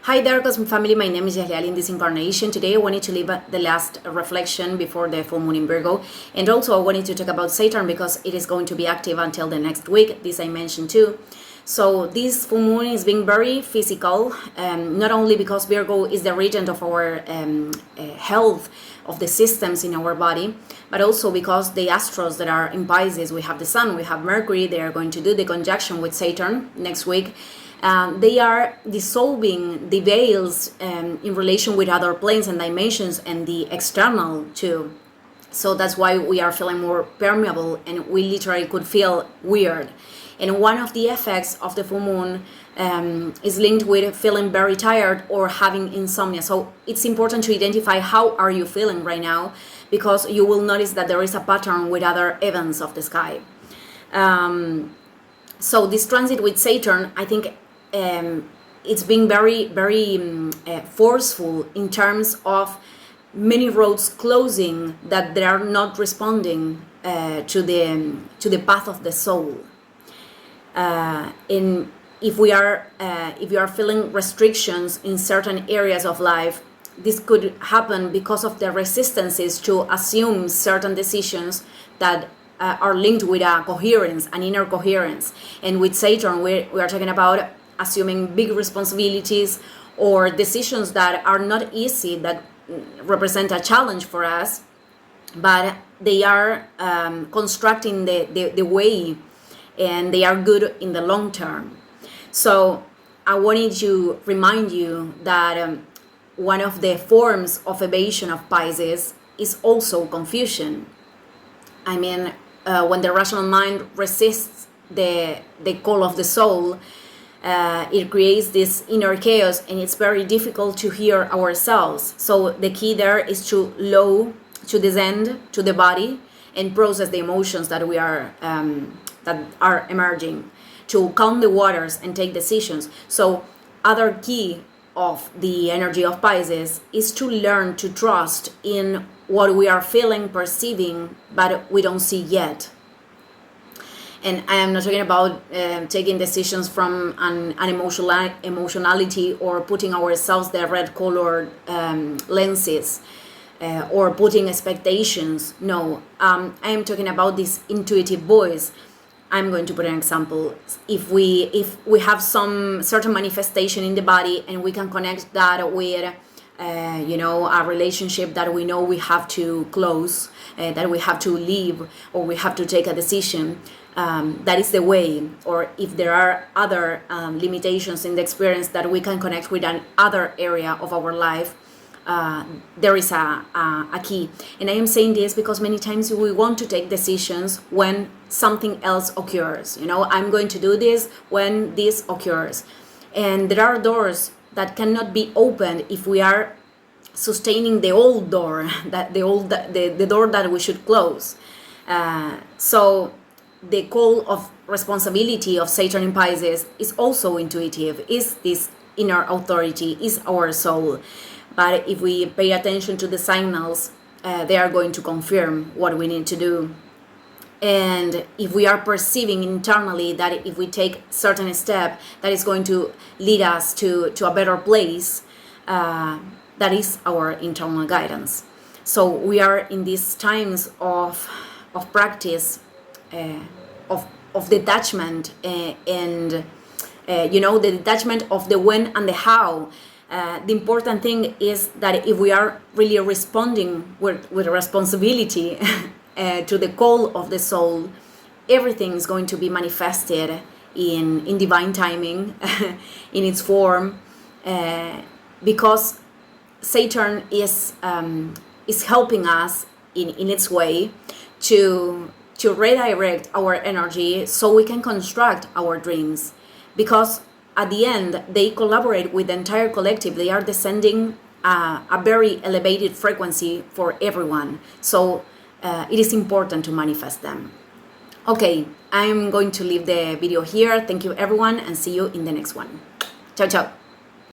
Hi there, Cosmic Family. My name is Yahlial in this incarnation. Today I wanted to leave the last reflection before the full moon in Virgo. And also I wanted to talk about Saturn because it is going to be active until the next week. This I mentioned too. So this full moon is being very physical, not only because Virgo is the regent of our health, of the systems in our body, but also because the astros that are in Pisces, we have the Sun, we have Mercury, they are going to do the conjunction with Saturn next week. They are dissolving the veils in relation with other planes and dimensions and the external too. So that's why we are feeling more permeable and we literally could feel weird. And one of the effects of the full moon is linked with feeling very tired or having insomnia. So it's important to identify how are you feeling right now, because you will notice that there is a pattern with other events of the sky. So this transit with Saturn, I think it's being very forceful in terms of many roads closing, that they are not responding to the path of the soul. And if you are feeling restrictions in certain areas of life, this could happen because of the resistances to assume certain decisions that are linked with a coherence, an inner coherence. And with Saturn, we are talking about assuming big responsibilities or decisions that are not easy, that represent a challenge for us, but they are constructing the way, and they are good in the long term. So I wanted to remind you that one of the forms of evasion of Pisces is also confusion. I mean, when the rational mind resists the call of the soul, it creates this inner chaos, and it's very difficult to hear ourselves. So the key there is to descend to the body and process the emotions that are emerging, to calm the waters and take decisions. So other key of the energy of Pisces is to learn to trust in what we are feeling, perceiving, but we don't see yet. And I am not talking about taking decisions from an emotionality or putting ourselves the red colored lenses or putting expectations. No, I am talking about this intuitive voice. I'm going to put an example. If we have some certain manifestation in the body and we can connect that with a relationship that we know we have to close, that we have to leave, or we have to take a decision, that is the way. Or if there are other limitations in the experience that we can connect with another area of our life, there is a key. And I am saying this because many times we want to take decisions when something else occurs. I'm going to do this when this occurs. And there are doors that cannot be opened if we are sustaining the old door, the door that we should close. So the call of responsibility of Saturn in Pisces is also intuitive, is this inner authority, is our soul. But if we pay attention to the signals, they are going to confirm what we need to do. And if we are perceiving internally that if we take certain step, that is going to lead us to a better place, that is our internal guidance. So we are in these times of practice, of detachment, and the detachment of the when and the how. The important thing is that if we are really responding with responsibility to the call of the soul, everything is going to be manifested in divine timing, in its form, because Saturn is helping us in its way to redirect our energy so we can construct our dreams. Because at the end, they collaborate with the entire collective. They are descending a very elevated frequency for everyone. So it is important to manifest them. Okay, I'm going to leave the video here. Thank you everyone, and see you in the next one. Ciao, ciao.